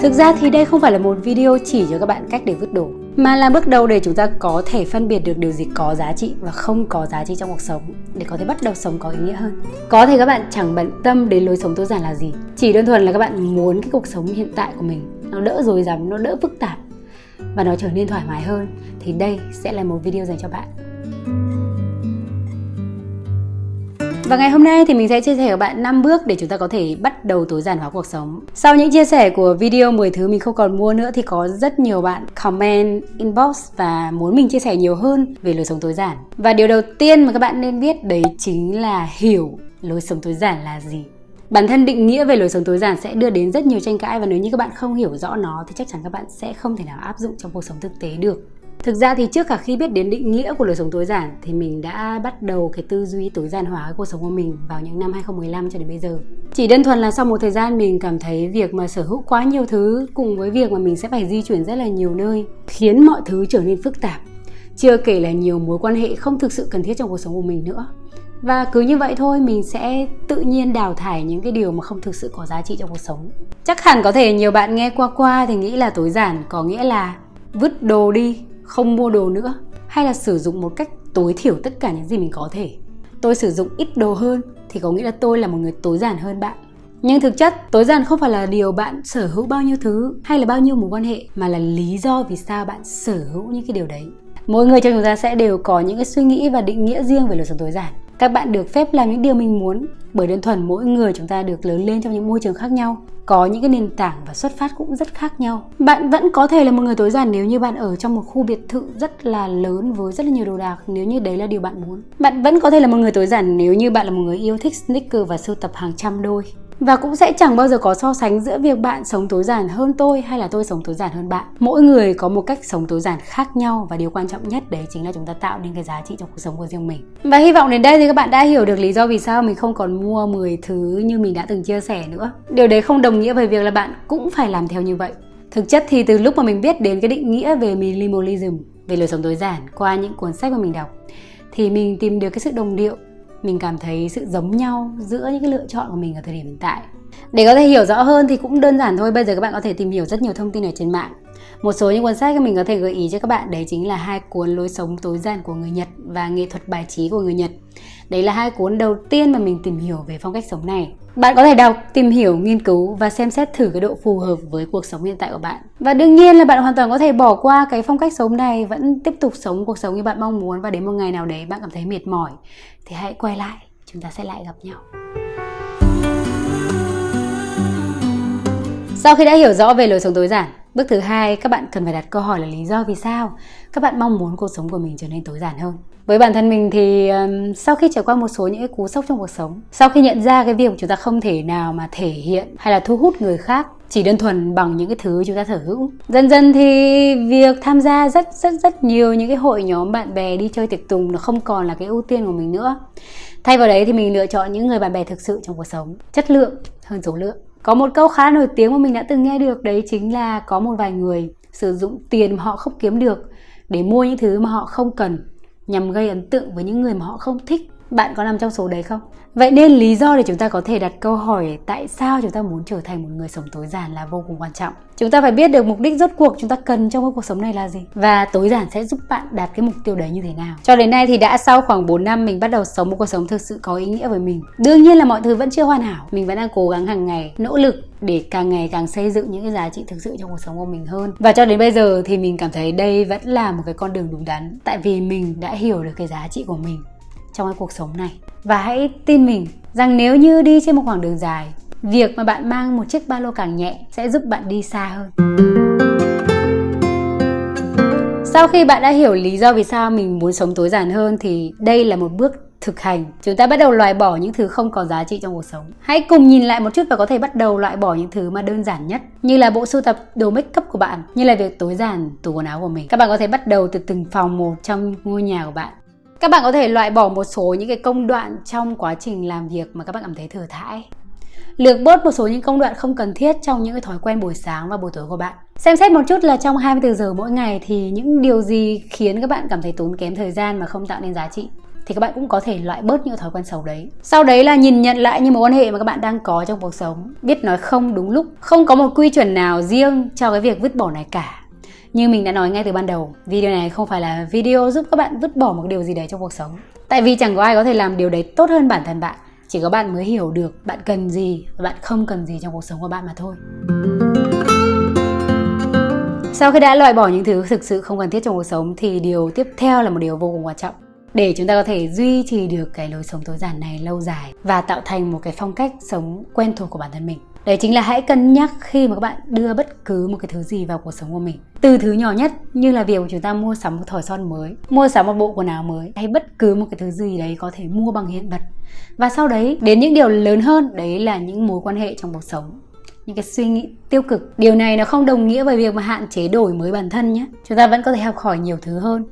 Thực ra thì đây không phải là một video chỉ cho các bạn cách để vứt đồ, mà là bước đầu để chúng ta có thể phân biệt được điều gì có giá trị và không có giá trị trong cuộc sống, để có thể bắt đầu sống có ý nghĩa hơn. Có thể các bạn chẳng bận tâm đến lối sống tối giản là gì, chỉ đơn thuần là các bạn muốn cái cuộc sống hiện tại của mình nó đỡ rối rắm, nó đỡ phức tạp và nó trở nên thoải mái hơn, thì đây sẽ là một video dành cho bạn. Và ngày hôm nay thì mình sẽ chia sẻ với các bạn 5 bước để chúng ta có thể bắt đầu tối giản hóa cuộc sống. Sau những chia sẻ của video 10 thứ mình không còn mua nữa thì có rất nhiều bạn comment inbox và muốn mình chia sẻ nhiều hơn về lối sống tối giản. Và điều đầu tiên mà các bạn nên biết đấy chính là hiểu lối sống tối giản là gì. Bản thân định nghĩa về lối sống tối giản sẽ đưa đến rất nhiều tranh cãi, và nếu như các bạn không hiểu rõ nó thì chắc chắn các bạn sẽ không thể nào áp dụng trong cuộc sống thực tế được. Thực ra thì trước cả khi biết đến định nghĩa của lối sống tối giản thì mình đã bắt đầu cái tư duy tối giản hóa cuộc sống của mình vào những năm 2015 cho đến bây giờ. Chỉ đơn thuần là sau một thời gian mình cảm thấy việc mà sở hữu quá nhiều thứ cùng với việc mà mình sẽ phải di chuyển rất là nhiều nơi khiến mọi thứ trở nên phức tạp. Chưa kể là nhiều mối quan hệ không thực sự cần thiết trong cuộc sống của mình nữa. Và cứ như vậy thôi, mình sẽ tự nhiên đào thải những cái điều mà không thực sự có giá trị trong cuộc sống. Chắc hẳn có thể nhiều bạn nghe qua thì nghĩ là tối giản có nghĩa là vứt đồ đi, không mua đồ nữa, hay là sử dụng một cách tối thiểu tất cả những gì mình có thể. Tôi sử dụng ít đồ hơn thì có nghĩa là tôi là một người tối giản hơn bạn. Nhưng thực chất tối giản không phải là điều bạn sở hữu bao nhiêu thứ hay là bao nhiêu mối quan hệ, mà là lý do vì sao bạn sở hữu những cái điều đấy. Mỗi người trong chúng ta sẽ đều có những cái suy nghĩ và định nghĩa riêng về lối sống tối giản. Các bạn được phép làm những điều mình muốn, bởi đơn thuần mỗi người chúng ta được lớn lên trong những môi trường khác nhau, có những cái nền tảng và xuất phát cũng rất khác nhau. Bạn vẫn có thể là một người tối giản nếu như bạn ở trong một khu biệt thự rất là lớn với rất là nhiều đồ đạc, nếu như đấy là điều bạn muốn. Bạn vẫn có thể là một người tối giản nếu như bạn là một người yêu thích sneaker và sưu tập hàng trăm đôi. Và cũng sẽ chẳng bao giờ có so sánh giữa việc bạn sống tối giản hơn tôi hay là tôi sống tối giản hơn bạn. Mỗi người có một cách sống tối giản khác nhau, và điều quan trọng nhất đấy chính là chúng ta tạo nên cái giá trị trong cuộc sống của riêng mình. Và hy vọng đến đây thì các bạn đã hiểu được lý do vì sao mình không còn mua 10 thứ như mình đã từng chia sẻ nữa. Điều đấy không đồng nghĩa về việc là bạn cũng phải làm theo như vậy. Thực chất thì từ lúc mà mình biết đến cái định nghĩa về minimalism, về lối sống tối giản qua những cuốn sách mà mình đọc, thì mình tìm được cái sự đồng điệu. Mình cảm thấy sự giống nhau giữa những cái lựa chọn của mình ở thời điểm hiện tại. Để có thể hiểu rõ hơn thì cũng đơn giản thôi. Bây giờ các bạn có thể tìm hiểu rất nhiều thông tin ở trên mạng. Một số những cuốn sách mình có thể gợi ý cho các bạn đấy chính là 2 cuốn Lối sống tối giản của người Nhật và Nghệ thuật bài trí của người Nhật. Đấy là 2 cuốn đầu tiên mà mình tìm hiểu về phong cách sống này. Bạn có thể đọc, tìm hiểu, nghiên cứu và xem xét thử cái độ phù hợp với cuộc sống hiện tại của bạn. Và đương nhiên là bạn hoàn toàn có thể bỏ qua cái phong cách sống này, vẫn tiếp tục sống cuộc sống như bạn mong muốn, và đến một ngày nào đấy bạn cảm thấy mệt mỏi thì hãy quay lại, chúng ta sẽ lại gặp nhau. Sau khi đã hiểu rõ về lối sống tối giản, bước thứ 2, các bạn cần phải đặt câu hỏi là lý do vì sao các bạn mong muốn cuộc sống của mình trở nên tối giản hơn. Với bản thân mình thì sau khi trải qua một số những cái cú sốc trong cuộc sống, sau khi nhận ra cái việc chúng ta không thể nào mà thể hiện hay là thu hút người khác chỉ đơn thuần bằng những cái thứ chúng ta sở hữu, dần dần thì việc tham gia rất nhiều những cái hội nhóm bạn bè đi chơi tiệc tùng nó không còn là cái ưu tiên của mình nữa. Thay vào đấy thì mình lựa chọn những người bạn bè thực sự trong cuộc sống, chất lượng hơn số lượng. Có một câu khá nổi tiếng mà mình đã từng nghe được, đấy chính là có một vài người sử dụng tiền mà họ không kiếm được để mua những thứ mà họ không cần, nhằm gây ấn tượng với những người mà họ không thích. Bạn có nằm trong số đấy không? Vậy nên lý do để chúng ta có thể đặt câu hỏi tại sao chúng ta muốn trở thành một người sống tối giản là vô cùng quan trọng. Chúng ta phải biết được mục đích rốt cuộc chúng ta cần trong cái cuộc sống này là gì, và tối giản sẽ giúp bạn đạt cái mục tiêu đấy như thế nào. Cho đến nay thì đã sau khoảng 4 năm mình bắt đầu sống một cuộc sống thực sự có ý nghĩa với mình. Đương nhiên là mọi thứ vẫn chưa hoàn hảo, mình vẫn đang cố gắng hàng ngày, nỗ lực để càng ngày càng xây dựng những cái giá trị thực sự trong cuộc sống của mình hơn. Và cho đến bây giờ thì mình cảm thấy đây vẫn là một cái con đường đúng đắn, tại vì mình đã hiểu được cái giá trị của mình trong cái cuộc sống này. Và hãy tin mình rằng nếu như đi trên một khoảng đường dài, việc mà bạn mang một chiếc ba lô càng nhẹ sẽ giúp bạn đi xa hơn. Sau khi bạn đã hiểu lý do vì sao mình muốn sống tối giản hơn thì đây là một bước thực hành. Chúng ta bắt đầu loại bỏ những thứ không có giá trị trong cuộc sống. Hãy cùng nhìn lại một chút và có thể bắt đầu loại bỏ những thứ mà đơn giản nhất, như là bộ sưu tập đồ make up của bạn, như là việc tối giản tủ quần áo của mình. Các bạn có thể bắt đầu từ từng phòng một trong ngôi nhà của bạn. Các bạn có thể loại bỏ một số những cái công đoạn trong quá trình làm việc mà các bạn cảm thấy thừa thãi. Lược bớt một số những công đoạn không cần thiết trong những cái thói quen buổi sáng và buổi tối của bạn. Xem xét một chút là trong 24 giờ mỗi ngày thì những điều gì khiến các bạn cảm thấy tốn kém thời gian mà không tạo nên giá trị. thì các bạn cũng có thể loại bớt những thói quen xấu đấy. Sau đấy là nhìn nhận lại những mối quan hệ mà các bạn đang có trong cuộc sống, biết nói không đúng lúc. Không có một quy chuẩn nào riêng cho cái việc vứt bỏ này cả. Như mình đã nói ngay từ ban đầu, video này không phải là video giúp các bạn vứt bỏ một điều gì đấy trong cuộc sống. Tại vì chẳng có ai có thể làm điều đấy tốt hơn bản thân bạn. Chỉ có bạn mới hiểu được bạn cần gì và bạn không cần gì trong cuộc sống của bạn mà thôi. Sau khi đã loại bỏ những thứ thực sự không cần thiết trong cuộc sống thì điều tiếp theo là một điều vô cùng quan trọng. Để chúng ta có thể duy trì được cái lối sống tối giản này lâu dài và tạo thành một cái phong cách sống quen thuộc của bản thân mình. Đấy chính là hãy cân nhắc khi mà các bạn đưa bất cứ một cái thứ gì vào cuộc sống của mình. Từ thứ nhỏ nhất như là việc chúng ta mua sắm một thỏi son mới, mua sắm một bộ quần áo mới, hay bất cứ một cái thứ gì đấy có thể mua bằng hiện vật. Và sau đấy đến những điều lớn hơn, đấy là những mối quan hệ trong cuộc sống. Những cái suy nghĩ tiêu cực. Điều này nó không đồng nghĩa với việc mà hạn chế đổi mới bản thân nhé. Chúng ta vẫn có thể học hỏi nhiều thứ hơn.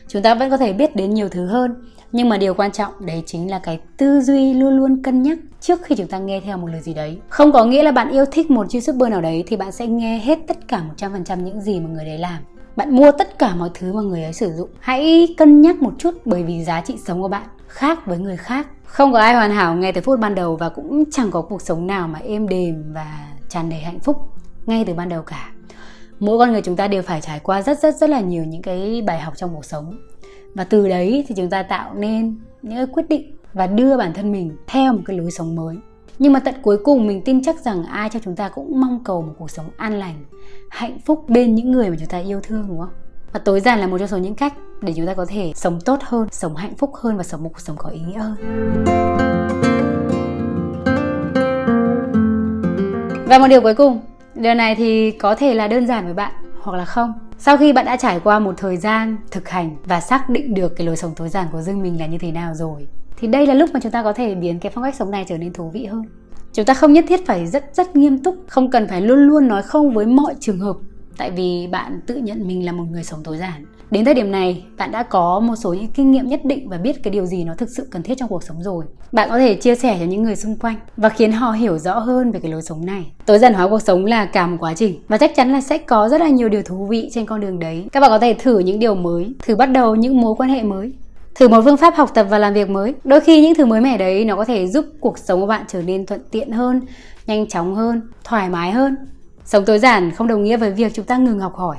Chúng ta vẫn có thể biết đến nhiều thứ hơn. Nhưng mà điều quan trọng đấy chính là cái tư duy luôn luôn cân nhắc trước khi chúng ta nghe theo một lời gì đấy. Không có nghĩa là bạn yêu thích một YouTuber nào đấy thì bạn sẽ nghe hết tất cả 100% những gì mà người đấy làm. Bạn mua tất cả mọi thứ mà người ấy sử dụng. Hãy cân nhắc một chút, bởi vì giá trị sống của bạn khác với người khác. Không có ai hoàn hảo ngay từ phút ban đầu, và cũng chẳng có cuộc sống nào mà êm đềm và tràn đầy hạnh phúc ngay từ ban đầu cả. Mỗi con người chúng ta đều phải trải qua rất là nhiều những cái bài học trong cuộc sống. Và từ đấy thì chúng ta tạo nên những quyết định và đưa bản thân mình theo một cái lối sống mới. Nhưng mà tận cuối cùng mình tin chắc rằng ai trong chúng ta cũng mong cầu một cuộc sống an lành, hạnh phúc bên những người mà chúng ta yêu thương, đúng không? Và tối giản là một trong số những cách để chúng ta có thể sống tốt hơn, sống hạnh phúc hơn và sống một cuộc sống có ý nghĩa hơn. Và một điều cuối cùng, điều này thì có thể là đơn giản với bạn hoặc là không. Sau khi bạn đã trải qua một thời gian thực hành và xác định được cái lối sống tối giản của riêng mình là như thế nào rồi, thì đây là lúc mà chúng ta có thể biến cái phong cách sống này trở nên thú vị hơn. Chúng ta không nhất thiết phải rất nghiêm túc, không cần phải luôn luôn nói không với mọi trường hợp, tại vì bạn tự nhận mình là một người sống tối giản. Đến thời điểm này, bạn đã có một số những kinh nghiệm nhất định và biết cái điều gì nó thực sự cần thiết trong cuộc sống rồi. Bạn có thể chia sẻ cho những người xung quanh và khiến họ hiểu rõ hơn về cái lối sống này. Tối giản hóa cuộc sống là cả một quá trình, và chắc chắn là sẽ có rất là nhiều điều thú vị trên con đường đấy. Các bạn có thể thử những điều mới, thử bắt đầu những mối quan hệ mới, thử một phương pháp học tập và làm việc mới. Đôi khi những thứ mới mẻ đấy nó có thể giúp cuộc sống của bạn trở nên thuận tiện hơn, nhanh chóng hơn, thoải mái hơn. Sống tối giản không đồng nghĩa với việc chúng ta ngừng học hỏi.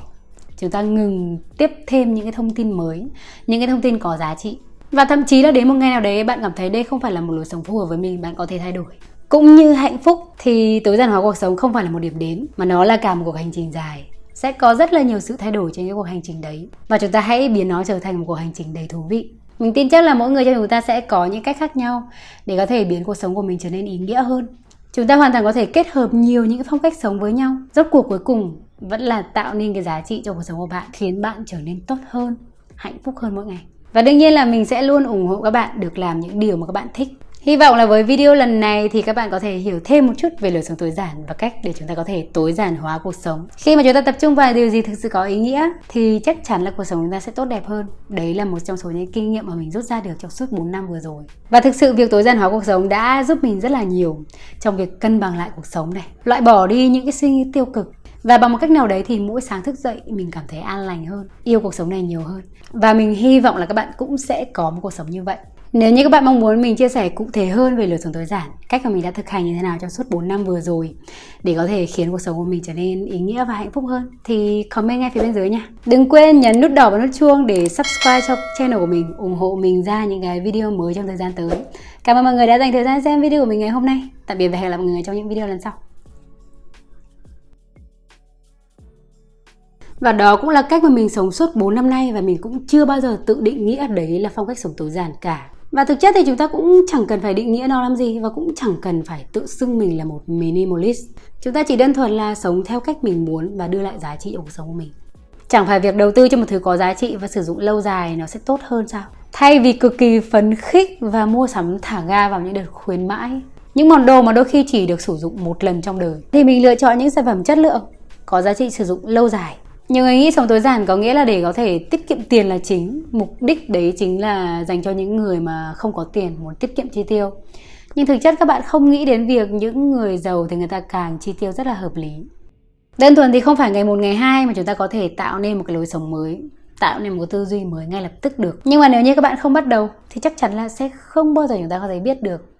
Chúng ta ngừng tiếp thêm những cái thông tin mới, những cái thông tin có giá trị. Và thậm chí là đến một ngày nào đấy bạn cảm thấy đây không phải là một lối sống phù hợp với mình, bạn có thể thay đổi. Cũng như hạnh phúc thì tối giản hóa cuộc sống không phải là một điểm đến, mà nó là cả một cuộc hành trình dài. Sẽ có rất là nhiều sự thay đổi trên cái cuộc hành trình đấy, và chúng ta hãy biến nó trở thành một cuộc hành trình đầy thú vị. Mình tin chắc là mỗi người trong chúng ta sẽ có những cách khác nhau để có thể biến cuộc sống của mình trở nên ý nghĩa hơn. Chúng ta hoàn toàn có thể kết hợp nhiều những cái phong cách sống với nhau. Rốt cuộc cuối cùng vẫn là tạo nên cái giá trị cho cuộc sống của bạn, khiến bạn trở nên tốt hơn, hạnh phúc hơn mỗi ngày. Và đương nhiên là mình sẽ luôn ủng hộ các bạn được làm những điều mà các bạn thích. Hy vọng là với video lần này thì các bạn có thể hiểu thêm một chút về lối sống tối giản và cách để chúng ta có thể tối giản hóa cuộc sống. Khi mà chúng ta tập trung vào điều gì thực sự có ý nghĩa thì chắc chắn là cuộc sống chúng ta sẽ tốt đẹp hơn. Đấy là một trong số những kinh nghiệm mà mình rút ra được trong suốt 4 năm vừa rồi. Và thực sự việc tối giản hóa cuộc sống đã giúp mình rất là nhiều trong việc cân bằng lại cuộc sống này, loại bỏ đi những cái suy nghĩ tiêu cực. Và bằng một cách nào đấy thì mỗi sáng thức dậy mình cảm thấy an lành hơn, yêu cuộc sống này nhiều hơn. Và mình hy vọng là các bạn cũng sẽ có một cuộc sống như vậy. Nếu như các bạn mong muốn mình chia sẻ cụ thể hơn về lối sống tối giản, cách mà mình đã thực hành như thế nào trong suốt 4 năm vừa rồi để có thể khiến cuộc sống của mình trở nên ý nghĩa và hạnh phúc hơn, thì comment ngay phía bên dưới nha. Đừng quên nhấn nút đỏ và nút chuông để subscribe cho channel của mình, ủng hộ mình ra những cái video mới trong thời gian tới. Cảm ơn mọi người đã dành thời gian xem video của mình ngày hôm nay. Tạm biệt và hẹn gặp lại mọi người trong những video lần sau. Và đó cũng là cách mà mình sống suốt 4 năm nay, và mình cũng chưa bao giờ tự định nghĩa đấy là phong cách sống tối giản cả. Và thực chất thì chúng ta cũng chẳng cần phải định nghĩa nó làm gì, và cũng chẳng cần phải tự xưng mình là một minimalist. Chúng ta chỉ đơn thuần là sống theo cách mình muốn và đưa lại giá trị trong cuộc sống của mình. Chẳng phải việc đầu tư cho một thứ có giá trị và sử dụng lâu dài nó sẽ tốt hơn sao? Thay vì cực kỳ phấn khích và mua sắm thả ga vào những đợt khuyến mãi, những món đồ mà đôi khi chỉ được sử dụng một lần trong đời, thì mình lựa chọn những sản phẩm chất lượng, có giá trị sử dụng lâu dài. Nhiều người nghĩ sống tối giản có nghĩa là để có thể tiết kiệm tiền là chính. Mục đích đấy chính là dành cho những người mà không có tiền, muốn tiết kiệm chi tiêu. Nhưng thực chất các bạn không nghĩ đến việc những người giàu thì người ta càng chi tiêu rất là hợp lý. Đơn thuần thì không phải ngày một ngày hai mà chúng ta có thể tạo nên một cái lối sống mới. tạo nên một tư duy mới ngay lập tức được. Nhưng mà nếu như các bạn không bắt đầu thì chắc chắn là sẽ không bao giờ chúng ta có thể biết được